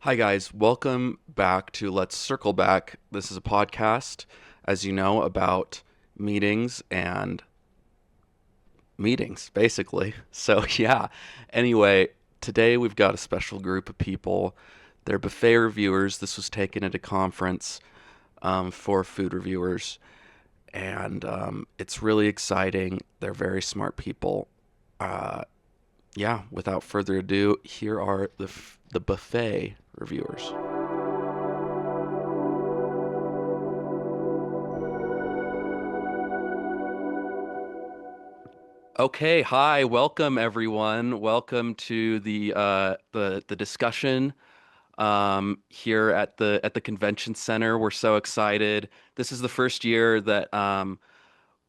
Hi, guys. Welcome back to Let's Circle Back. This is a podcast, as you know, about meetings and meetings, basically. So, yeah. Anyway, today we've got a special group of people. They're buffet reviewers. This was taken at a conference for food reviewers, and it's really exciting. They're very smart people. Uh, yeah, without further ado, here are the buffet reviewers. Okay, hi, welcome everyone. Welcome to the discussion here at the convention center. We're so excited. This is the first year that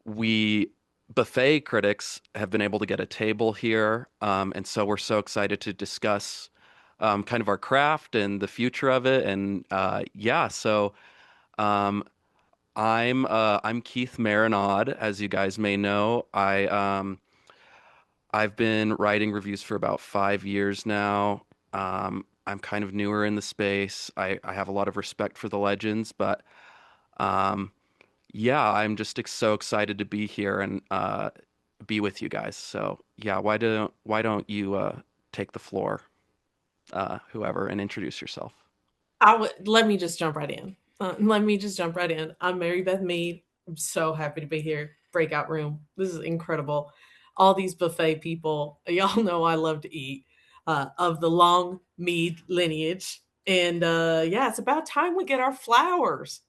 we buffet critics have been able to get a table here, and so we're so excited to discuss kind of our craft and the future of it. And yeah, so um, I'm Keith Marinod, as you guys may know. I've been writing reviews for about 5 years now. I'm kind of newer in the space. I have a lot of respect for the legends, but um, yeah, I'm just so excited to be here and be with you guys. So yeah, why don't you take the floor, whoever, and introduce yourself? Let me just jump right in. I'm Mary Beth Mead. I'm so happy to be here. Breakout room. This is incredible. All these buffet people, y'all know I love to eat, of the long Mead lineage. And yeah, it's about time we get our flowers.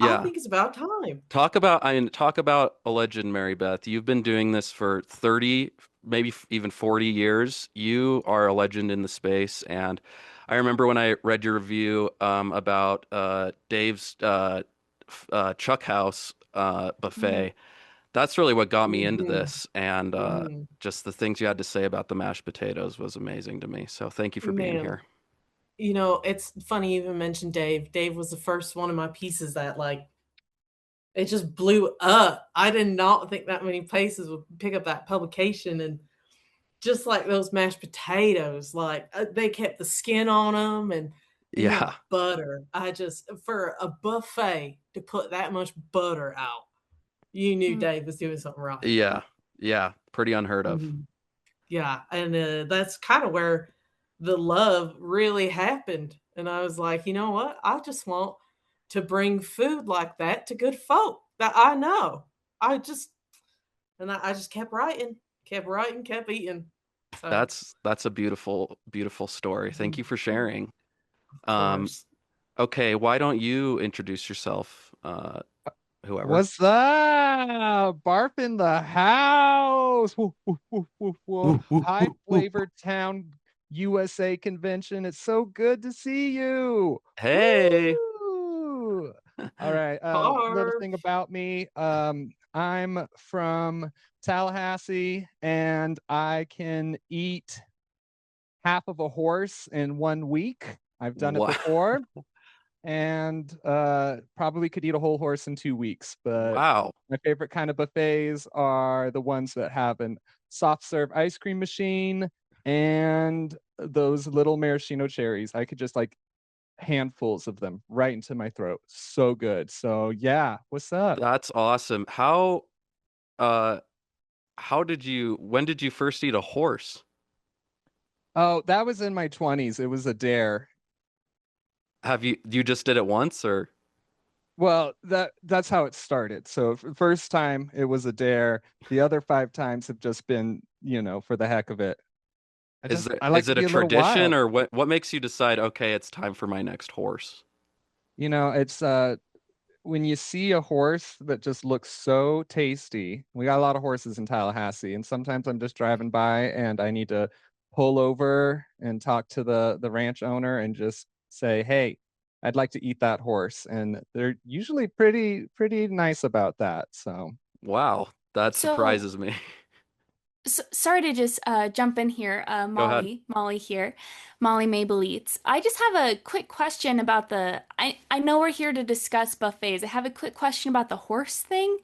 I Yeah, think it's about time. talk about a legend, Mary Beth. You've been doing this for 30, maybe even 40 years. You are a legend in the space, and I remember when I read your review about Dave's Chuck House Mm, buffet. That's really what got me into mhm, this, and mhm. just the things you had to say about the mashed potatoes was amazing to me. So thank you for being Man, here. it's funny you even mentioned Dave. Dave was the first one of my pieces that it just blew up. I did not think that many places would pick up that publication, and just like those mashed potatoes, they kept the skin on them and that Yeah, butter. I just for a buffet to put that much butter out, you knew Mm. Dave was doing something right. yeah, yeah. Pretty unheard of. Mhm. Yeah, and, that's kinda where the love really happened, and I was like, "You know what? I just want to bring food like that to good folk that I know." I just I just kept writing, kept eating. So, That's a beautiful, beautiful story. Thank you mhm, for sharing. of Um, course. okay, why don't you introduce yourself, whoever? What's up? Barf in the house. Woo, woo, woo, woo, woo. Woo, woo, High woo, woo. Flavored Town USA convention. It's so good to see you. Hey. Woo! All right. Little thing Barf. about me. I'm from Tallahassee and I can eat half of a horse in 1 week. I've done it Wow. before. And probably could eat a whole horse in 2 weeks. But Wow. my favorite kind of buffets are the ones that have an soft serve ice cream machine and those little maraschino cherries. I could just like handfuls of them right into my throat. So good. So yeah, what's up? That's awesome. Uh when did you first eat a horse? Oh, that was in my 20s. It was a dare. Have you just did it once or Well, that's how it started. So first time it was a dare. The other 5 times have just been, for the heck of it. I like is to it a be a little tradition wild. or what makes you decide, okay, it's time for my next horse? It's when you see a horse that just looks so tasty. We got a lot of horses in Tallahassee, and sometimes I'm just driving by and I need to pull over and talk to the ranch owner and just say, "Hey, I'd like to eat that horse." And they're usually pretty nice about that. So, Wow, that So, surprises me. sorry to just jump in here, Go ahead. Molly here, Molly Mabel Eats. I just have a quick question about I know we're here to discuss buffets. I have a quick question about the horse thing.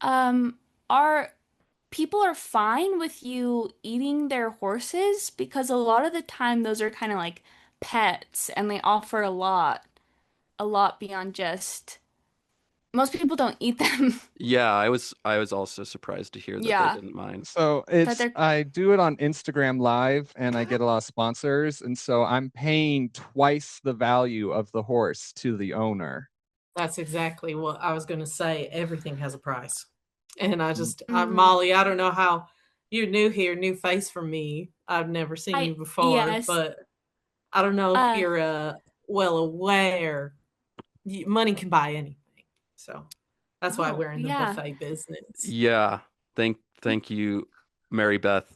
Are people are fine with you eating their horses? Because a lot of the time those are kind of like pets and they offer a lot beyond just most people don't eat them. Yeah, I was also surprised to hear that they Yeah, didn't mind. So that it's they're I do it on Instagram Live and I get a lot of sponsors, and so I'm paying twice the value of the horse to the owner. That's exactly what I was going to say. Everything has a price. And Mhm. Molly, I don't know how you're new here, new face for me. I've never seen you I before, yes. but I don't know if Uh you're well aware. Money can buy anything. So that's why oh, we're in the yeah. buffet business. Yeah, thank you, Mary Beth,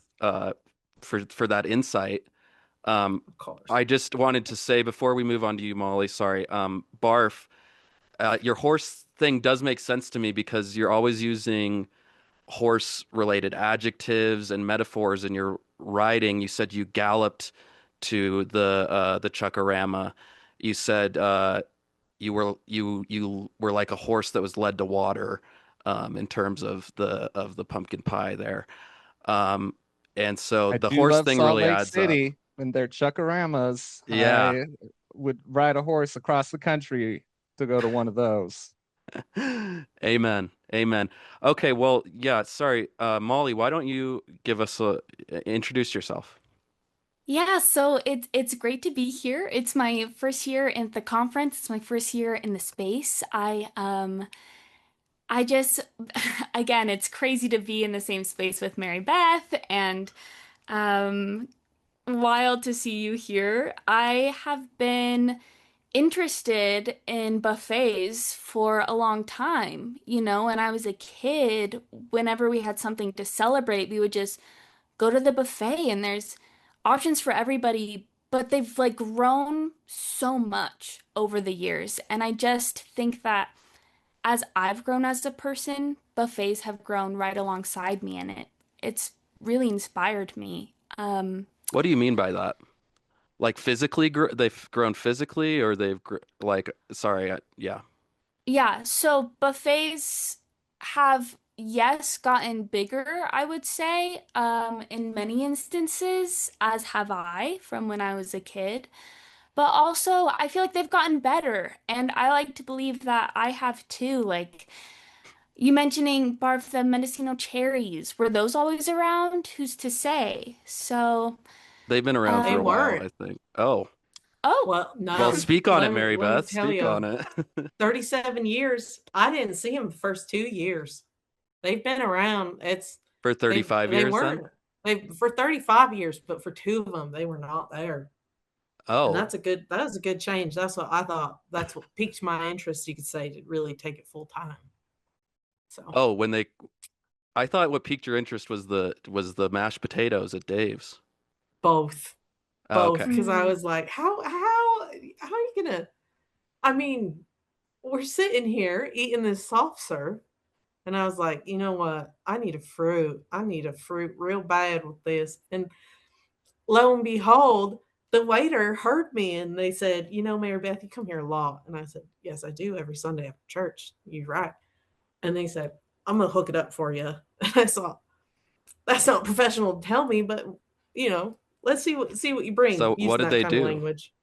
for that insight. Of course. I just wanted to say before we move on to you, Molly, sorry, Barf, your horse thing does make sense to me because you're always using horse-related adjectives and metaphors in your writing. You said you galloped to the Chuckarama. You said you were like a horse that was led to water, in terms of the pumpkin pie there. Um, and so I the do horse love thing Salt really Lake adds up. City and their chuckaramas. Yeah. I would ride a horse across the country to go to one of those. Amen. Amen. Okay, well, yeah, sorry. Molly, why don't you give us a introduce yourself? Yeah, so it's great to be here. It's my first year in the conference. It's my first year in the space. I just again, it's crazy to be in the same space with Mary Beth and um wild to see you here. I have been interested in buffets for a long time, you know, when I was a kid, whenever we had something to celebrate, we would just go to the buffet and there's options for everybody, but they've like grown so much over the years. And I just think that as I've grown as a person, buffets have grown right alongside me and it's really inspired me. What do you mean by that? Like physically, they've grown physically, or like, sorry, yeah. Yeah, so buffets have, yes, gotten bigger, I would say, in many instances, as have I from when I was a kid. But also, I feel like they've gotten better, and I like to believe that I have too. Like you mentioning Barf the Mendocino cherries, were those always around? Who's to say? So, They've been around They for a um, while, weren't. I think. Oh, oh, Well, well, no. speak on it, Mary Let me Beth. tell Speak you, on it. 37 years. I didn't see them the first 2 years. They've been around. For 35 They years then? weren't they for 35 years, but for two of them, they were not there. And Oh, that was a good change. That's what I thought. That's what piqued my interest, you could say, to really take it full time. So oh, I thought what piqued your interest was the mashed potatoes at Dave's. both. Oh, Both. okay. Because I mm, was like, how are you gonna I mean, we're sitting here eating this soft serve. And I was like, you know what? I need a fruit. I need a fruit real bad with this. And lo and behold, the waiter heard me and they said, you know, Mary Beth, you come here a lot. And I said, yes, I do every Sunday after church. You're right. And they said, I'm going to hook it up for you. And I thought, that's not professional to tell me, but you know, let's see what you bring So what using did that they kind of do? language.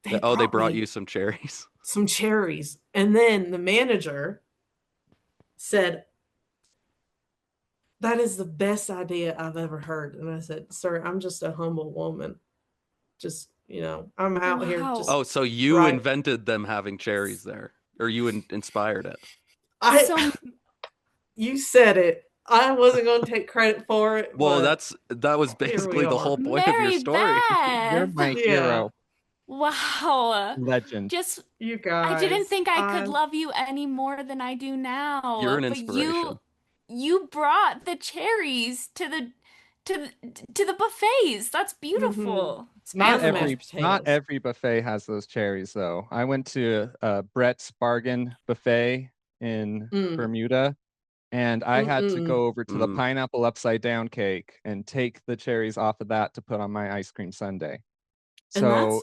They They brought brought me you some cherries. some cherries. And then the manager said, that is the best idea I've ever heard. And I said, sir, I'm just a humble woman. Just, I'm out here wow. just Oh, so you right. invented them having cherries there, or you inspired it. I So you said it. I wasn't going to take credit for it, Well, but that was here we basically the whole are. point of your Mary story. You're Beth. my Yeah, hero, Wow. legend. Just you I didn't guys. think I could I love you any more than I do You're now. an But inspiration. you brought the cherries to to the buffets. That's mhm. beautiful. It's Not And the beautiful. mashed not potatoes. every buffet has those cherries though. I went to Brett's Bargain Buffet in Mm, Bermuda, and I had to mm-mm. go over to the Mm. pineapple upside down cake and take the cherries off of that to put on my ice cream sundae. And So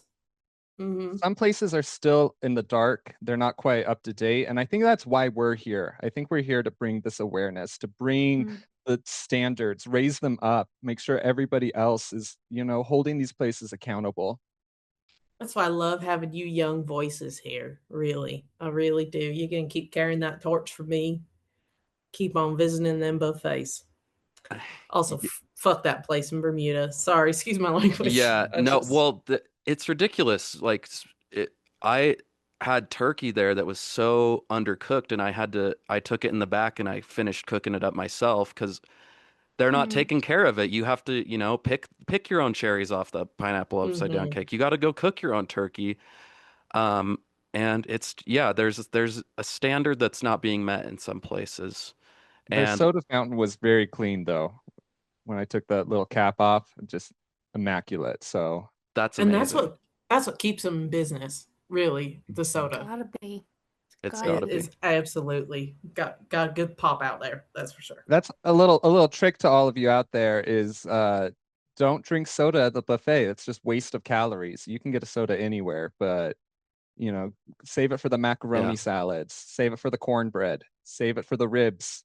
mhm. some places are still in the dark. They're not quite up to date. And I think that's why we're here. I think we're here to bring this awareness, to bring Mm. the standards, raise them up, make sure everybody else is, holding these places accountable. That's why I love having you young voices here. Really, I really do. You can keep carrying that torch for me. Keep on visiting them buffets. Also, Y- fuck that place in Bermuda. Sorry, excuse my language. Yeah, I no, just well, it's ridiculous. Like I had turkey there that was so undercooked, and I took it in the back and I finished cooking it up myself because they're not Mm. taking care of it. You have to, pick your own cherries off the pineapple upside down hmm cake. You got to go cook your own turkey. Um, and yeah, there's a standard that's not being met in some places, Their and soda fountain was very clean though. When I took that little cap off, just immaculate. So that's and amazing. that's what keeps them in business. Really, the soda Gotta be. It's Gotta got to it be. is be. absolutely got a good pop out there. That's for sure. that's a little trick to all of you out there is don't drink soda at the buffet. It's just waste of calories. You can get a soda anywhere, but you know, save it for the Yeah. macaroni salads, save it for the cornbread, save it for the ribs,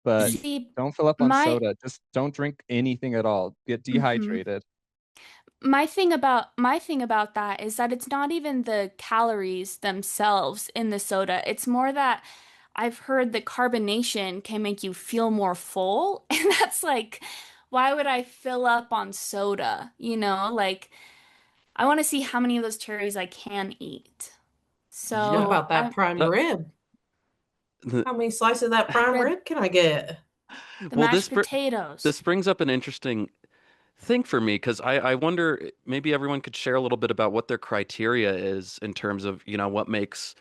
but Y- See, don't fill up on my soda. Just don't drink anything at all. Get mhm. dehydrated. My thing about that is that it's not even the calories themselves in the soda. It's more that I've heard that carbonation can make you feel more full, and that's like, why would I fill up on soda? Like I want to see how many of those cherries I can eat. What Yeah. So about that I prime That, rib? the, How many slices of that prime rib rib can I get? the well, mashed potatoes. this brings up an interesting thing for me because I wonder maybe everyone could share a little bit about what their criteria is in terms of, what makes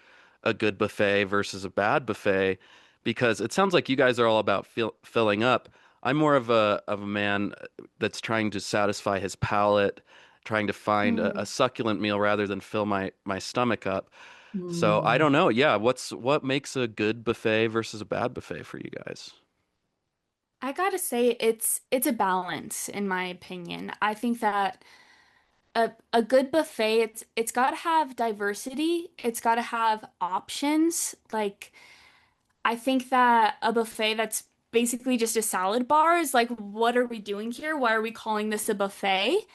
a good buffet versus a bad buffet, because it sounds like you guys are all about filling up. I'm more of a man that's trying to satisfy his palate, trying to find a Mm. succulent meal rather than fill my stomach up. So I Mm. don't know. Yeah, what makes a good buffet versus a bad buffet for you guys? I gotta say it's a balance in my opinion. I think that a good buffet, it's got to have diversity. It's got to have options. Like I think that a buffet that's basically just a salad bar is like, what are we doing here? Why are we calling this a buffet?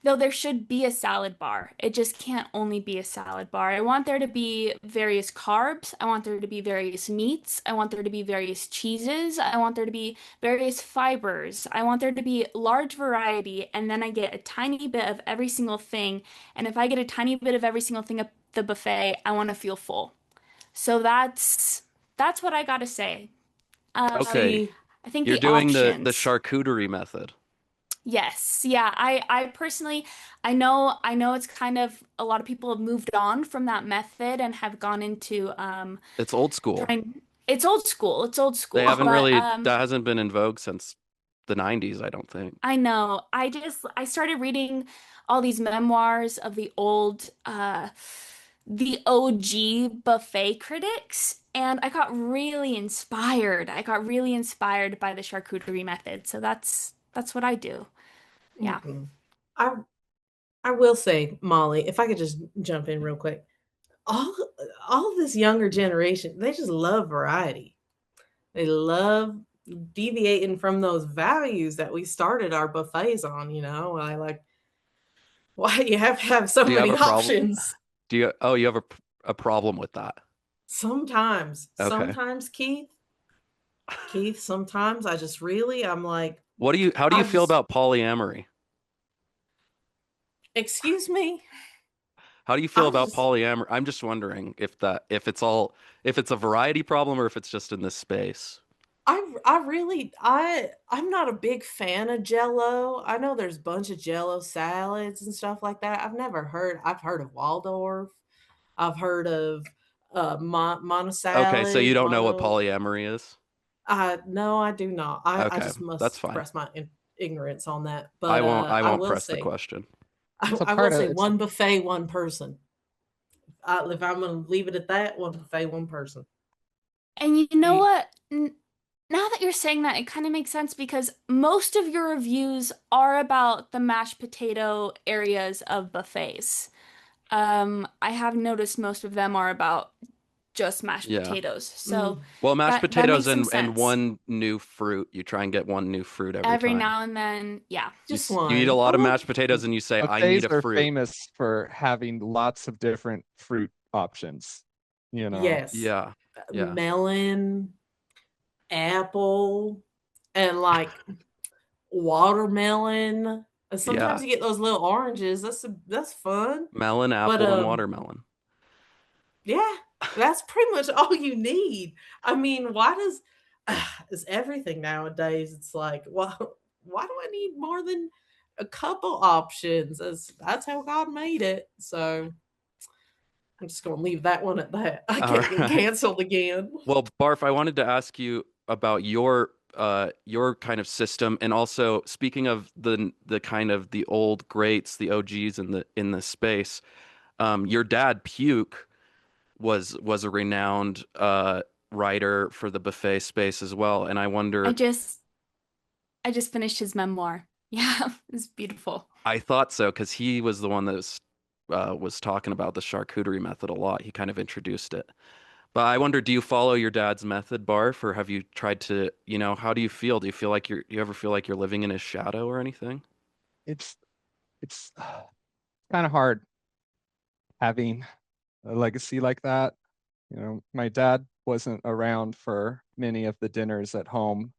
Though there should be a salad bar. It just can't only be a salad bar. I want there to be various carbs. I want there to be various meats. I want there to be various cheeses. I want there to be various fibers. I want there to be large variety, and then I get a tiny bit of every single thing. And if I get a tiny bit of every single thing at the buffet, I want to feel full. So that's what I gotta say. Um, Okay, See, I think you're the doing the options. charcuterie method. Yes, yeah. I personally I know it's kind of a lot of people have moved on from that method and have gone into It's old school. trying it's old school. It's old They school, haven't but really, that hasn't been in vogue since the 90s, I don't think. I know. I started reading all these memoirs of the OG buffet critics, and I got really inspired. I got really inspired by the charcuterie method. So that's what I do. Yeah. mm-mm. I I will say, Molly, if I could just jump in real quick, all all this younger generation, they just love variety. They love deviating from those values that we started our buffets on. I like why you have to have so Do you have many a problem? options. You have a problem with that? Sometimes, Okay. sometimes Keith, sometimes I'm like, How do you I feel just, about polyamory? excuse me. How do you feel I about just, polyamory? I'm just wondering if it's a variety problem or if it's just in this space. I really, I'm not a big fan of Jello. I know there's a bunch of Jello salads and stuff like that. I've heard of Waldorf. I've heard of mono Okay, so you salad, don't know what mono. polyamory is? No, I do not. I Okay, just that's must fine. express my ignorance on that. But I I won't will press the say, question. It's a I will part of say it's one buffet, one person. If I'm going to leave it at that, one buffet, one person. And you know You, what? Now that you're saying that, it kind of makes sense because most of your reviews are about the mashed potato areas of buffets. I have noticed most of them are about just mashed Yeah. potatoes. So Well, mashed that potatoes makes some and sense. one new fruit. You try and get one new fruit every time. Now and then, yeah. Just You eat a one. lot of Oh, mashed potatoes and you say, I Buffets need a are fruit. famous for having lots of different fruit options. You know, yes. Yeah. Yeah. Melon, apple, and like watermelon. And sometimes Yeah. you get those little oranges. That's fun. Melon, But apple, and watermelon. yeah, that's pretty much all you need. I mean, why does it's everything nowadays? It's like, well, why do I need more than a couple options? That's how God made it. So I'm just gonna leave that one at that. I All can't get right. canceled again. Well, Barf, I wanted to ask you about your kind of system, and also speaking of the kind of the old greats, the OGs in the space. Your dad, Puke, was a renowned writer for the buffet space as well, and I I wonder. just finished his memoir. Yeah, it's beautiful. I thought so because he was the one that was talking about the charcuterie method a lot. He kind of introduced it. But I wonder, do you follow your dad's method, Barf, or have you tried to, how do you feel? Do you feel like do you ever feel like you're living in his shadow or anything? it's kind of hard having a legacy like that. You know, my dad wasn't around for many of the dinners at home.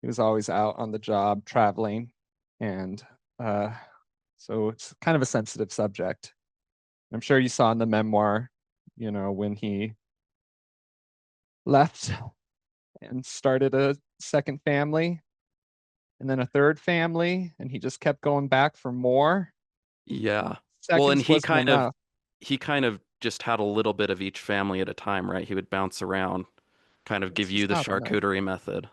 He was always out on the job traveling, and uh, so it's kind of a sensitive subject. I'm sure you saw in the memoir, when he left and started a second family and then a third family, and he just kept going back for more. Yeah. Well, and Seconds wasn't enough. he kind of just had a little bit of each family at a time, right? He would bounce around, kind of It's give you just the not enough. charcuterie method.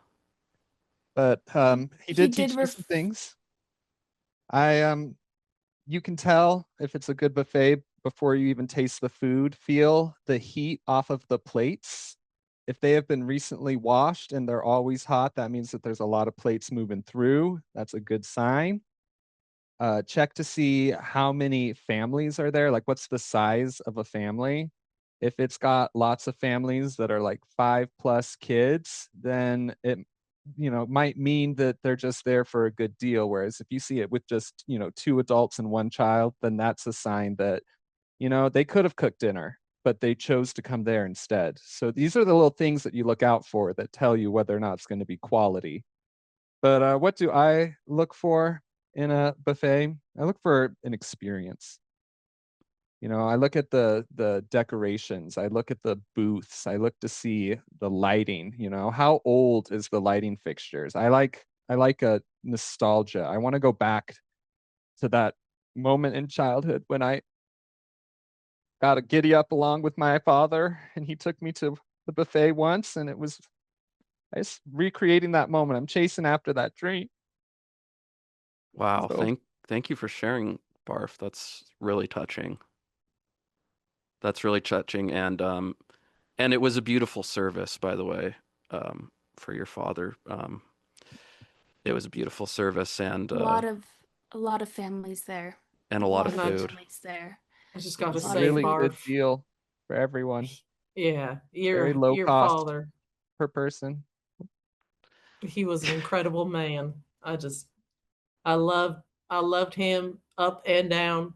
But he He did did teach me some things. You can tell if it's a good buffet before you even taste the food. Feel the heat off of the plates. If they have been recently washed and they're always hot, that means that there's a lot of plates moving through. That's a good sign. Check to see how many families are there. Like, what's the size of a family? If it's got lots of families that are like 5+ kids, then it might mean that they're just there for a good deal. Whereas if you see it with just 2 adults and 1 child, then that's a sign that they could have cooked dinner, but they chose to come there instead. So these are the little things that you look out for that tell you whether or not it's going to be quality. But what do I look for in a buffet? I look for an experience. I look at the decorations. I look at the booths. I look to see the lighting. How old is the lighting fixtures? I like a nostalgia. I want to go back to that moment in childhood when I got a giddy up along with my father, and he took me to the buffet once, and I just recreating that moment. I'm chasing after that dream. Wow. So Thank you for sharing, Barf. That's really touching. That's really touching, and it was a beautiful service, by the way, for your father. It was a beautiful service A lot of families there. and A a lot lot of of Not- food. families there. I just it gotta was A a lot of say, really food. good Barf. deal for everyone. Yeah, Very your low your cost father, per person. he was an incredible man. I loved I loved him up and down.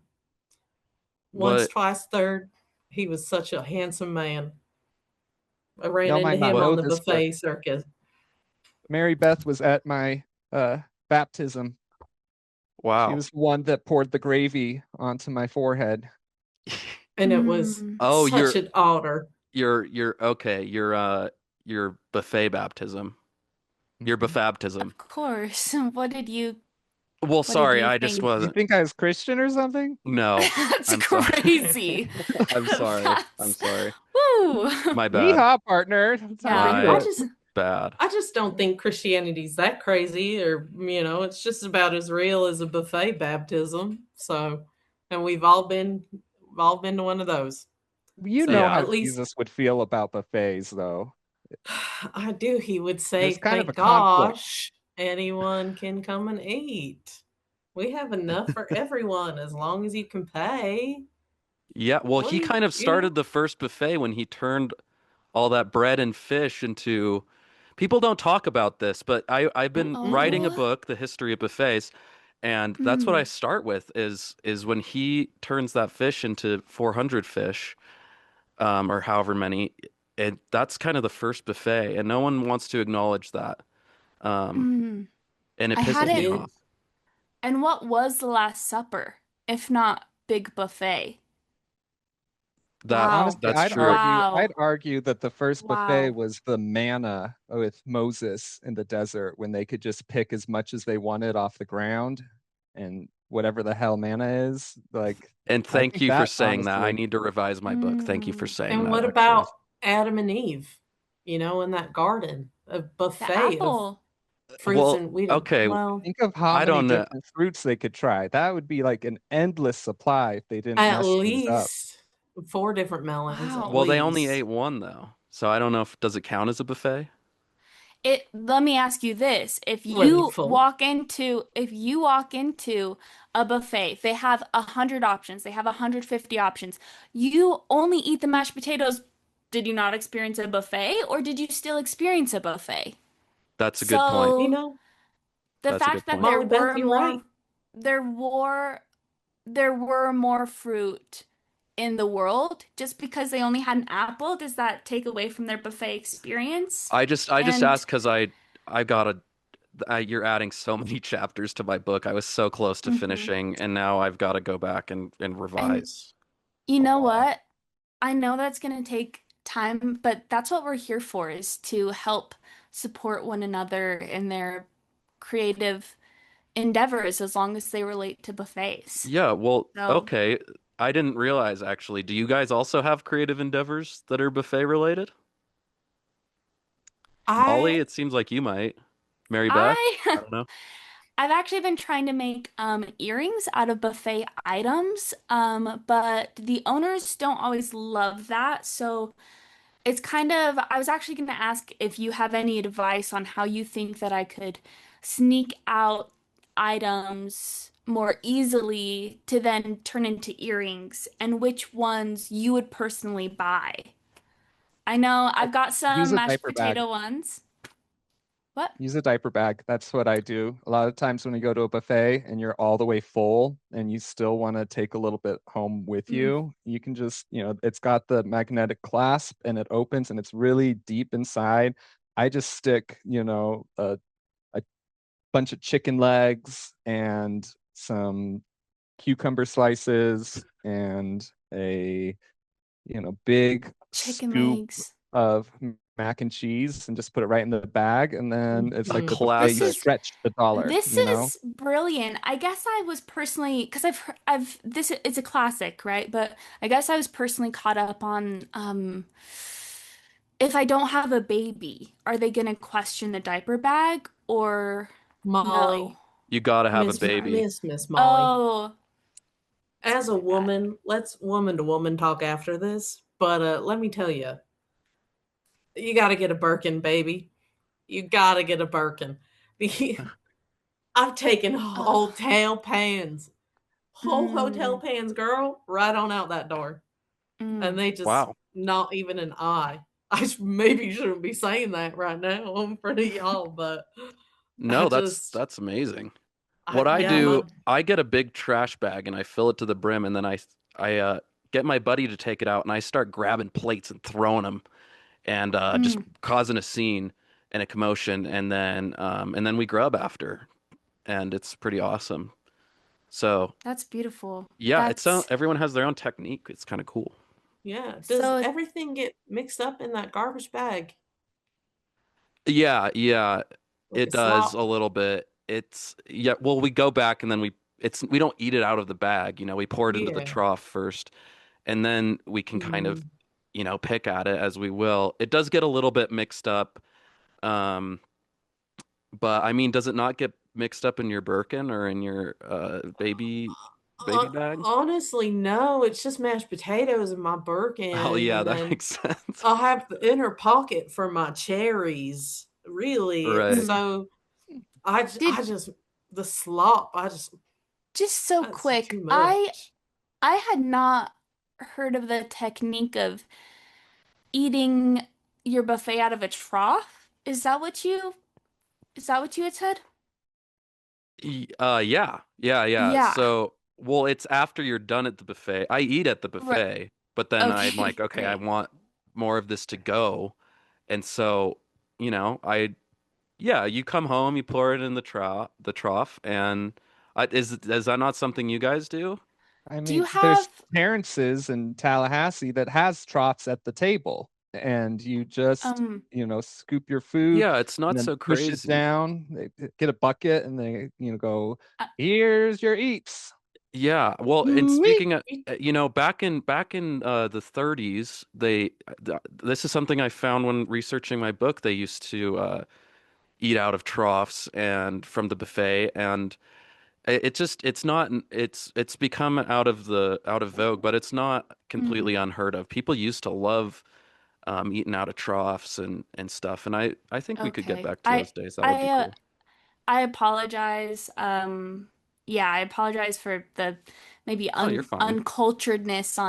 Once, What twice, third. He was such a handsome man. I ran Y'all into might not him what on know the this, but buffet circus. Mary Beth was at my baptism. She wow. was the one that poured the gravy onto my forehead. And it was Oh, such an honor. you're okay. Your buffet baptism. Your Mhm. baptism. Of course. Well, What did sorry, you I just think? You wasn't. think I was Christian or something? No, That's I'm sorry. crazy. I'm sorry. I'm That's sorry. woo. My bad. Yeehaw, partner. That's how Yeah, we do My I it. just bad. I just don't think Christianity's that crazy, or it's just about as real as a buffet baptism. So, and we've all been to one of those. You So know Yeah. how at least Jesus would feel about buffets, though. I do. He would say, There's kind of a "Thank conflict. gosh, anyone can come and eat. We have enough for everyone as long as you can pay." Yeah, well, Well, he kind of you know, started the first buffet when he turned all that bread and fish into. People don't talk about this, but I've been mm-mm. writing a Oh. book, The History of Buffets, and that's what I Mm. start with is when he turns that fish into 400 fish, or however many, and that's kind of the first buffet, and no one wants to acknowledge that. Um, Mm. and it I The had pisses me it. off. kids. And what was the Last Supper, if not Big Buffet? That Wow. Honestly, that's true. I'd Wow. argue that the first buffet Wow. was the manna with Moses in the desert when they could just pick as much as they wanted off the ground and whatever the hell manna is. Like, And I thank think you for that saying that. I honestly, need to revise my book. Thank you for Mm. saying And that, what actually. about Adam and Eve? You know, in that garden, a The buffet of apple. fruits, Well, and we don't. okay, Well, think of how I many don't know. different fruits they could try. That would be like an endless supply if they didn't at mess things up. least 4 different melons, at Wow. Well, they only ate least. one though. So I don't know if does it count as a buffet? Let me ask you this. Let me full. If you walk into a buffet, they have 100 options, they have 150 options. You only eat the mashed potatoes. Did you not experience a buffet, or did you still experience a buffet? That's a good point. You So know, the That's a good fact that point. Molly Beth, you're right. there were there were more fruit in the world, just because they only had an apple, does that take away from their buffet experience? I just And asked because I gotta you're adding so many chapters to my book. I was so close to mhm. finishing, and now I've got to go back and And revise you a know lot. what? I know that's going to take time, but that's what we're here for, is to help support one another in their creative endeavors as long as they relate to buffets. Yeah, well, So, okay. I didn't realize actually. Do you guys also have creative endeavors that are buffet related? Molly, I it seems like you might. Mary Beth? I I don't know. I've actually been trying to make earrings out of buffet items, but the owners don't always love that. So it's kind of, I was actually going to ask if you have any advice on how you think that I could sneak out items more easily to then turn into earrings, and which ones you would personally buy. I know I've got Use some a mashed diaper bag. potato ones. What? Use a diaper bag. That's what I do. A lot of times when you go to a buffet and you're all the way full and you still want to take a little bit home with Mm, you, you can just, it's got the magnetic clasp and it opens and it's really deep inside. I just stick, a bunch of chicken legs and some cucumber slices and a, big chicken scoop legs. of mac and cheese and just put it right in the bag. And then it's A like the mhm. buffet, This you is classic. stretch the dollar, This is brilliant. I guess I was personally, because I've this it's a classic, right? But I guess I was personally caught up on if I don't have a baby, are they gonna question the diaper bag or no? Molly, You gotta have a baby. Miss Molly. Oh, As a my bad. woman, let's woman to woman talk after this. But let me tell you got to get a Birkin, baby. You got to get a Birkin. The I've taken Ugh. whole hotel Mm, pans, girl, right on out that door, and mm. they just Wow. not even an eye. Maybe shouldn't be saying that right now in front of y'all, but I No, that's just, that's amazing. What I yeah, do, my I get a big trash bag and I fill it to the brim, and then I get my buddy to take it out, and I start grabbing plates and throwing them, and just Mm. causing a scene and a commotion, and then we grub after, and it's pretty awesome. So That's beautiful. yeah, That's everyone has their own technique. It's kind of cool. yeah. Does so everything get mixed up in that garbage bag Yeah, yeah, like a it does a slop? little bit. It's yeah, well, we go back and then we don't eat it out of the bag, we pour it into the Yeah. trough first, and then we can kind of, Mm. pick at it as we will. It does get a little bit mixed up, um, but I mean, does it not get mixed up in your Birkin or in your baby bag? Honestly, no. It's just mashed potatoes in my Oh Birkin, yeah, and that then makes sense. I'll have the inner pocket for my cherries. Really, it's Right. mm. so Did I just the slop. just so That's quick. too I much. I had not. heard of the technique of eating your buffet out of a trough. Is that what you had said? Yeah. Yeah. So, well, it's after you're done at the buffet. I eat at the Right. buffet, but then I'm like, Okay, okay, I great. want more of this to go. And so, you know, yeah, you come home, you pour it in the trough, and is that not something you guys do? I Do you mean, have there's Terrence's in Tallahassee that has troughs at the table, and you just, um scoop your food Yeah, it's and not then so push it crazy. down. They get a bucket and they, go, uh, here's your eats. Yeah, well, and Ooh-wee. speaking of, back in the 30s, this is something I found when researching my book. They used to eat out of troughs and from the buffet, and it's not it's become out of vogue, but it's not mm, completely unheard of. People used to love eating out of troughs and stuff, and I think we could get okay. back to I those days. That would I be uh, cool. I apologize. Yeah, I apologize for the maybe Oh, you're fine. unculturedness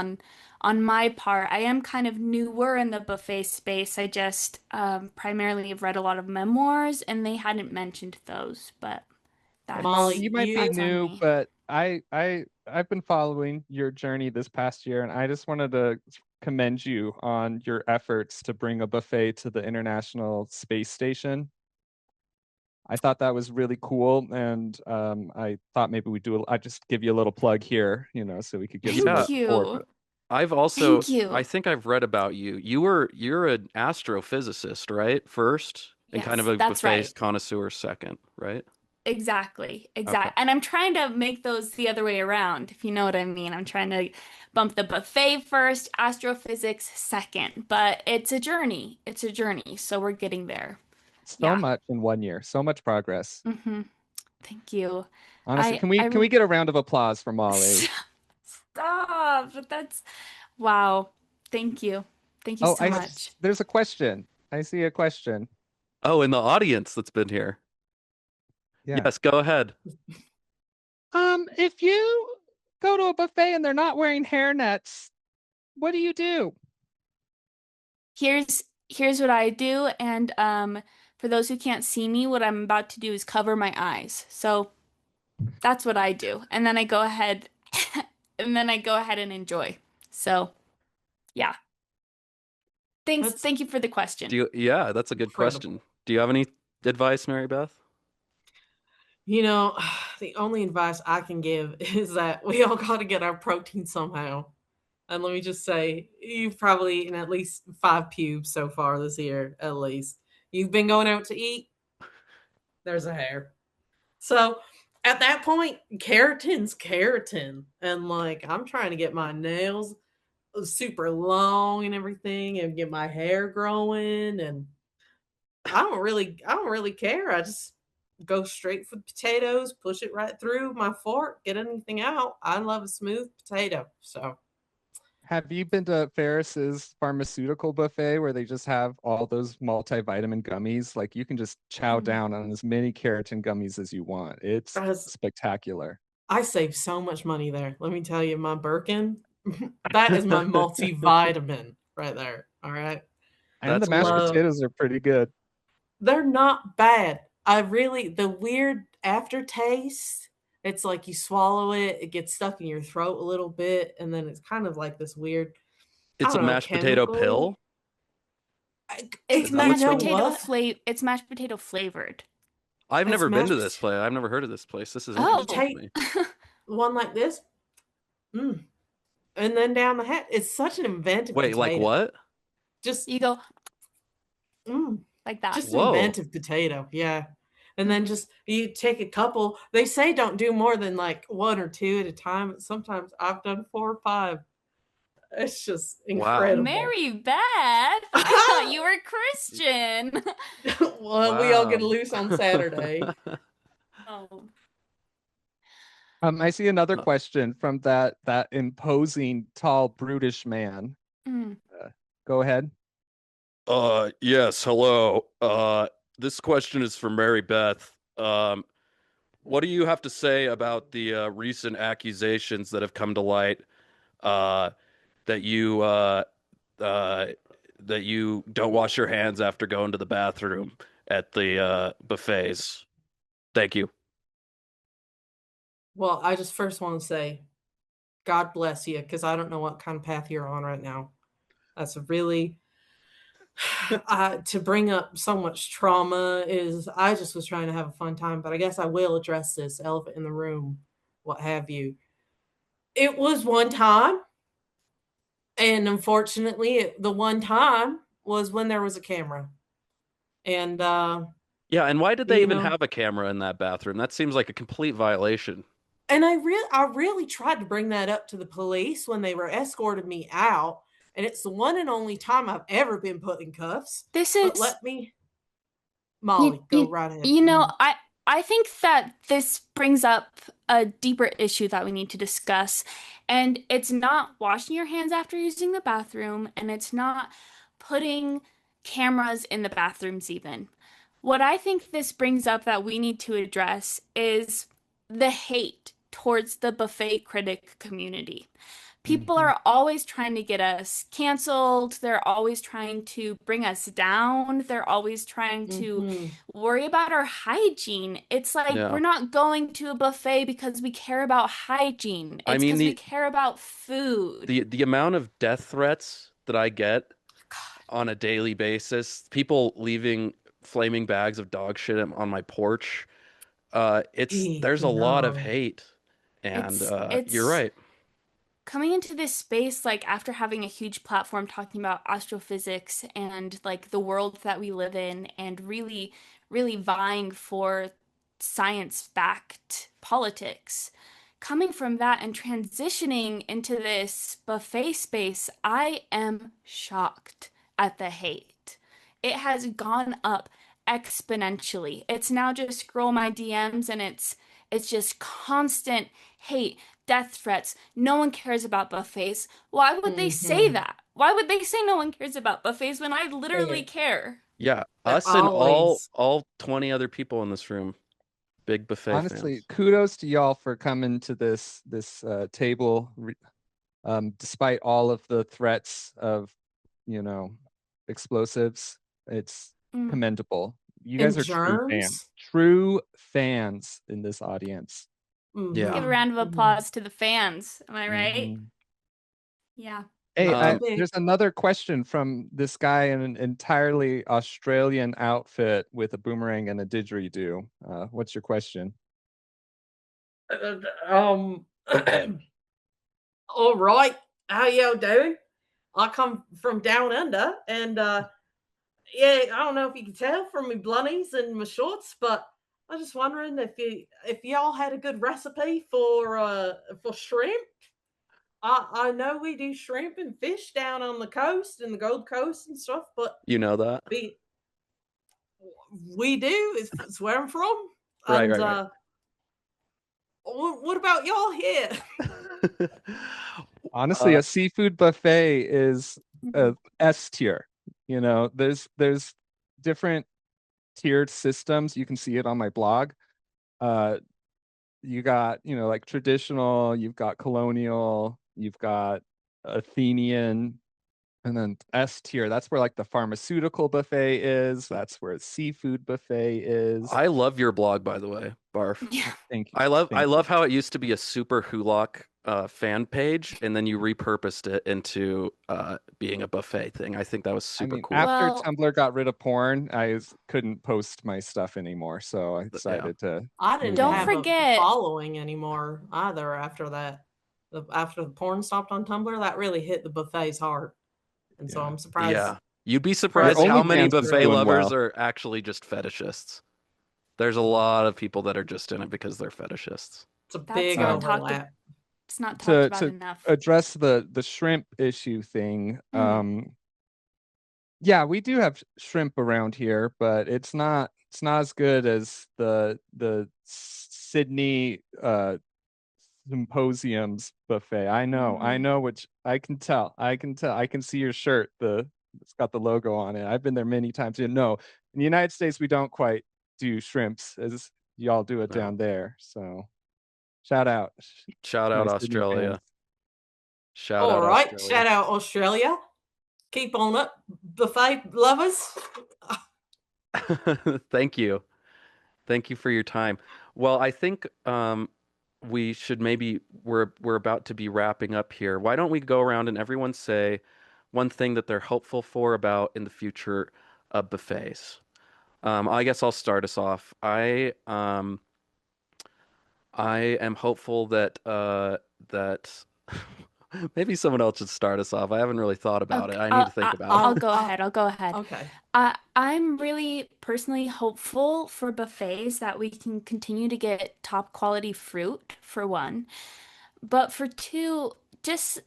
on my part. I am kind of newer in the buffet space. I just primarily have read a lot of memoirs, and they hadn't mentioned those, but Molly, You might be you that's on new, me. but I've been following your journey this past year, and I just wanted to commend you on your efforts to bring a buffet to the International Space Station. I thought that was really cool, and I thought maybe I'd just give you a little plug here, so we could get some more Yeah, Thank support. you. But Thank you. I think I've read about you. You're an astrophysicist, right? First, and kind of Yes, a that's right. buffet connoisseur second, right? Exactly. Okay. And I'm trying to make those the other way around, if you know what I mean. I'm trying to bump the buffet first, astrophysics second, but it's a journey. It's a journey. So we're getting there. so Yeah. much in one year, so much progress. hmm Thank you. Honestly, I can we I can we get a round of applause for Molly? stop. But that's wow. Thank you. Thank you Oh, so much. there's a question. I see a question. Oh, in the audience that's been here. Yeah. Yes, go ahead. If you go to a buffet and they're not wearing hairnets, what do you do? Here's what I do, and for those who can't see me, what I'm about to do is cover my eyes. So that's what I do. And then I go ahead and enjoy. So, yeah. that's Thank you for the question. Yeah, that's a good question. incredible. Do you have any advice, Mary Beth? You know, the only advice I can give is that we all got to get our protein somehow. And let me just say, you've probably eaten at least 5 pubes so far this year, at least. You've been going out to eat, there's a hair. So at that point, keratin's keratin. And like, I'm trying to get my nails super long and everything and get my hair growing. And I don't really care. I just go straight for the potatoes, push it right through my fork, get anything out. I love a smooth potato. So Have you been to Ferris's pharmaceutical buffet where they just have all those multivitamin gummies? Like you can just chow Mm. down on as many keratin gummies as you want. It's as spectacular. I save so much money there. Let me tell you, my Birkin, that is my multivitamin right there. All right. And the That's mashed great. Love, potatoes are pretty good. they're not bad. The weird aftertaste, it's like you swallow it, it gets stuck in your throat a little bit, and then it's kind of like this weird, I It's a don't know, mashed potato chemical. pill. It, Is that you what's know going on? what? It's mashed potato flavored. I've It's never been to this mashed. place. I've never heard of this place. This is You interesting Oh. to take me. one like this, mm, and then down the hat. It's such an inventive Wait, like potato. what? Just, You go mm, like that. just Whoa. inventive potato. Yeah. And then hmm just you take a couple. They say don't do more than like one or two at a time. But sometimes I've done 4 or 5. It's just Wow. incredible. Mary Beth, I thought you were Christian. Well, we all get Wow. loose on Saturday. Oh. I see another Uh, question from that imposing, tall, brutish man. Mm. Uh, Go ahead. yes, hello. This question is for Mary Beth. What do you have to say about the recent accusations that have come to light uh, that you don't wash your hands after going to the bathroom at the buffets. Thank you. Well, I just first want to say, God bless you, because I don't know what kind of path you're on right now. That's a really to bring up so much trauma is. I just was trying to have a fun time, but I guess I will address this elephant in the room, what have you. It was one time, and unfortunately, the one time was when there was a camera, and Yeah, and why did they you even know, have a camera in that bathroom? That seems like a complete violation. and I really tried to bring that up to the police when they were escorting me out, and it's the one and only time I've ever been put in cuffs. This But is let me, you, Molly, go you, right ahead. you know, I think that this brings up a deeper issue that we need to discuss. And it's not washing your hands after using the bathroom, and it's not putting cameras in the bathrooms even. What I think this brings up that we need to address is the hate towards the buffet critic community. People Mhm. are always trying to get us canceled. They're always trying to bring us down. They're always trying to Mhm. worry about our hygiene. It's like Yeah. we're not going to a buffet because we care about hygiene. I It's mean because we care about food. the amount of death threats that I get God, on a daily basis, people leaving flaming bags of dog shit on my porch. There's a lot of No. hate, and you're it's right. coming into this space like after having a huge platform talking about astrophysics and like the world that we live in and really vying for science-backed politics. Coming from that and transitioning into this buffet space, I am shocked at the hate. It has gone up exponentially. It's now just scroll my DMs and it's just constant hate, death threats. No one cares about buffets. Why would they say Mhm. that? Why would they say no one cares about buffets when I literally They're care? Yeah, they're us and always all 20 other people in this room, big buffet Honestly, fans. kudos to y'all for coming to this table, despite all of the threats of, you know, explosives. It's Mm. commendable. You guys and are germs. true fans in this audience. Yeah. Give a Mhm. round of Mhm. applause to the fans. Am I right? Mhm. Yeah. Hey, Not too Um, big. there's another question from this guy in an entirely Australian outfit with a boomerang and a didgeridoo. What's your question? Um. All right. How y'all doing? I come from down under, and yeah, I don't know if you can tell from my blunnies and my shorts, but I was just wondering if y'all had a good recipe for shrimp. I know we do shrimp and fish down on the coast and the Gold Coast and stuff, but you know that. we we do. It's where I'm from. Right, And right, right. what about y'all here? Honestly, Uh, a seafood buffet is Mhm. a S tier. You know, there's different tiered systems. You can see it on my blog. Uh, you got, you know, like traditional, you've got colonial, you've got Athenian, and then S tier. That's where like the pharmaceutical buffet is. That's where seafood buffet is. I love your blog, by the way, Barf. Yeah. Thank you. I Thank you. love how it used to be a super Hulock fan page, and then you repurposed it into being a buffet thing. I think that was I super mean, cool. after Well, Tumblr got rid of porn, couldn't post my stuff anymore, so I Yeah. decided to I move didn't don't have on. a forget. following anymore either after that. After the porn stopped on Tumblr, that really hit the buffets hard. And so Yeah. I'm surprised Yeah. You'd be Your surprised they how didn't many make OnlyFans it is buffet through. doing lovers well. are actually just fetishists. There's a lot of people that are just in it because they're fetishists. It's a That's big Um, overlap. it's not talked to about to enough. address the shrimp issue thing, Mm. yeah, we do have shrimp around here, but it's not as good as the Sydney symposiums buffet. I Mm. know which I can tell. I can tell. I can see your shirt. It's got the logo on it. I've been there many times. You know, in the United States, we don't quite do shrimps as y'all do it No. down there. So shout out Shout my out Sydney Australia. fans. Shout All out right, Australia. shout out Australia. Keep on up, buffet lovers. Thank you. Thank you for your time. Well, I think we should maybe we're about to be wrapping up here. Why don't we go around and everyone say one thing that they're hopeful for about in the future of buffets? I guess I'll start us off. I am hopeful that that maybe someone else should start us off. I haven't really thought about it. Okay, I need to think about it. I'll go ahead. I'll go ahead. Okay. I'm really personally hopeful for buffets that we can continue to get top quality fruit, for one. But for two, just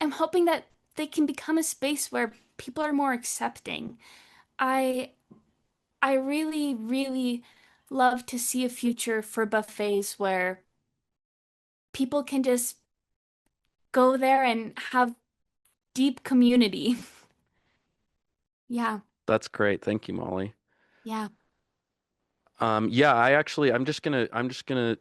I'm hoping that they can become a space where people are more accepting. I I really, really love to see a future for buffets where people can just go there and have deep community. Yeah, That's great. Thank you, Molly. yeah. Yeah, I'm just gonna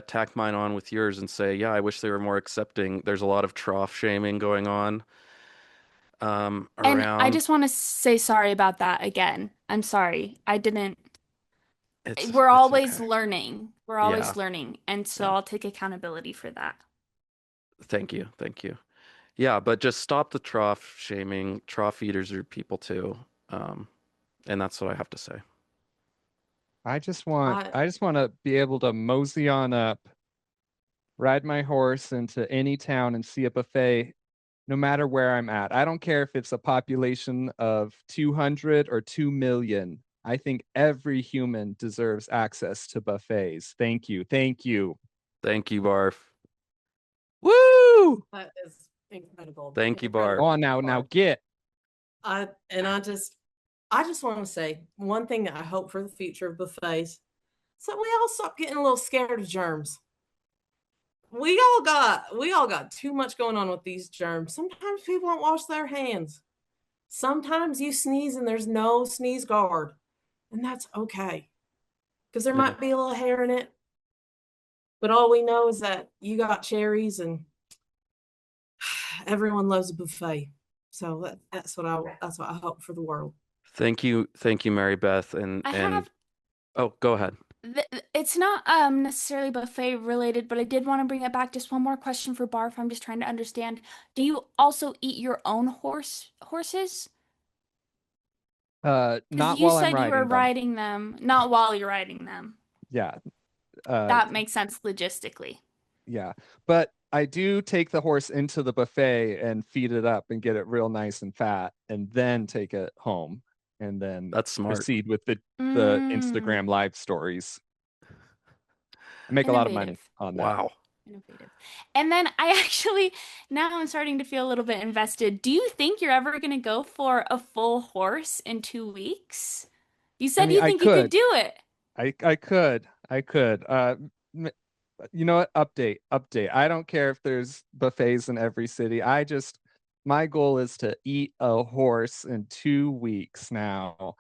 tack mine on with yours and say, yeah, I wish they were more accepting. There's a lot of trough shaming going on And I around. just want to say sorry about that again. I'm sorry. I didn't. We're It's always okay. learning. We're Yeah, always learning. And so yeah. I'll take accountability for that. Thank you, thank you. Yeah, but just stop the trough shaming. Trough eaters are people too. Um, and that's what I have to say. I I just want to be able to mosey on up, ride my horse into any town and see a buffet no matter where I'm at. I don't care if it's a population of 200 or 2 million. I think every human deserves access to buffets. Thank you. Thank you. Thank you, Barf. Woo! that is incredible. Thank you, Go Barf. Incredible. on now get. I just want to say one thing that I hope for the future of buffets. So we all stop getting a little scared of germs. We all got too much going on with these germs. Sometimes people don't wash their hands. Sometimes you sneeze and there's no sneeze guard, and that's okay because there Yeah. might be a little hair in it. But all we know is that you got cherries, and everyone loves a buffet. So that's what I hope for the world. Thank you, Mary Beth. I And have oh, go ahead. it's not necessarily buffet related, but I did want to bring it back. Just one more question for Barf. I'm just trying to understand. Do you also eat your own horses? Because Not you while I'm said you were riding them. riding them, not while you're riding them. Yeah. Uh, That makes sense logistically. yeah. But I do take the horse into the buffet and feed it up and get it real nice and fat and then take it home and then That's smart. proceed with the Mm, Instagram live stories. I make a lot of money innovative. on that. Wow. Innovative. And then I actually, now I'm starting to feel a little bit invested. Do you think you're ever going to go for a full horse in 2 weeks? You I said mean, you think you could do it. I could. M- you know what? Update. I don't care if there's buffets in every city. My goal is to eat a horse in 2 weeks now.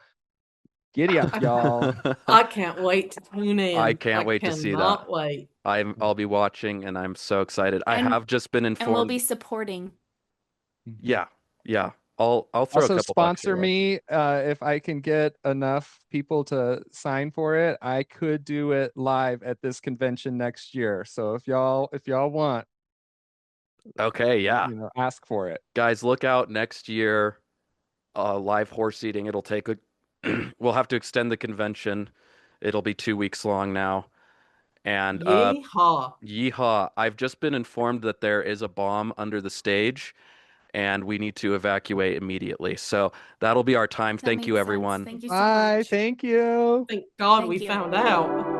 Giddy up, y'all. I can't wait to tune I in. I can't wait to see that. cannot wait. I'll be watching and I'm so excited. I And have just been and we'll informed. be supporting. Mhm. Yeah, yeah. I'll throw a Also couple bucks your sponsor way. me if I can get enough people to sign for it. I could do it live at this convention next year. So if y'all want, Okay, yeah. ask for it. Guys, look out next year. Live horse eating. It'll take a we'll have to extend the convention. It'll be 2 weeks long now. And Yeehaw. yeehaw. I've just been informed that there is a bomb under the stage and we need to evacuate immediately. So that'll be our time. That Thank you, makes sense. everyone. Thank you so Bye. much. Thank you. Thank God Thank we you. found out.